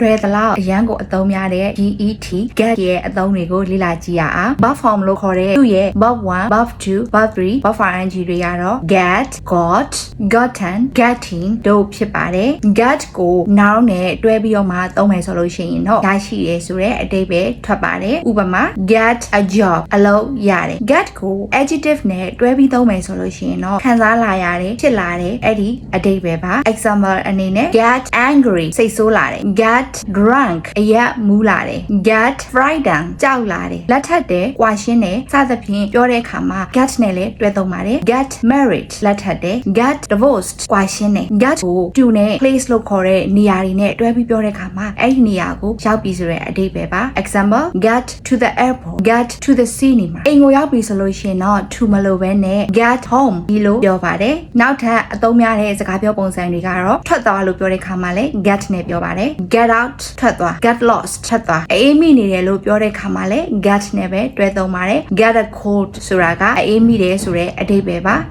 တွဲသလောက်အရန်ကိုအသုံးများတဲ့ get get ရဲ့အသုံးတွေကိုလေ့လာကြည့်ရအောင် verb form လို့ခေါ်တဲ့သူ့ရဲ့ verb 1 verb 2 verb 3 verb 4 ing တွေကတော့ get got gotten getting တို့ဖြစ်ပါတယ် get ကို noun နဲ့တွဲပြီးတော့မှသုံးမယ်ဆိုလို့ရှိရင်တော့ရရှိရဆိုတဲ့အဓိပ္ပာယ်ထွက်ပါတယ်ဥပမာ get a job အလုပ်ရတယ် get ကို adjective နဲ့တွဲပြီးသုံးမယ်ဆိုလို့ရှိရင်တော့ခံစားလာရတယ်ဖြစ်လာတယ်အဲ့ဒီအဓိပ္ပာယ်ပါ example အနေနဲ့ get angry စိတ်ဆိုးလာတယ် get drunk အရက်မူးလာတယ် get frightened ကြောက်လာတယ်လက်ထပ်တယ်၊ကွာရှင်းတယ်စသဖြင့်ပြောတဲ့အခါမှာ get နဲ့လည်းတွဲသုံးပါတယ် get married လက်ထပ်တယ် get divorced ကွာရှင်းတယ် get ကို to နဲ့ place လို့ခေါ်တဲ့နေရာတွေနဲ့တွဲပြီးပြောတဲ့အခါမှာအဲ့ဒီနေရာကိုရောက်ပြီဆိုတဲ့အဓိပ္ပာယ်ပါ example get to the airport get to the cinema အိမ်ကိုရောက်ပြီဆိုလို့ရှိရင်တော့ to မလို့ပဲနဲ့ get home ဒီလိုပြောပါတယ်နောက်ထပ်အသုံးများတဲ့စကားပြောပုံစံတွေကတော့ထွက်သွားလို့ပြောတဲ့အခါမှာလည်း get နဲ့ပြောပါတယ် get out ထွက်သွား get lost ထွက်သွားအေးမိနေတယ်လို့ပြောတဲ့အခါမှာလည်း get နဲ့ပဲတွဲသုံးပါတယ် get a cold ဆိုတာကအေးမိတယ်ဆိုတဲ့အဓိပ္ပာယ်ပါ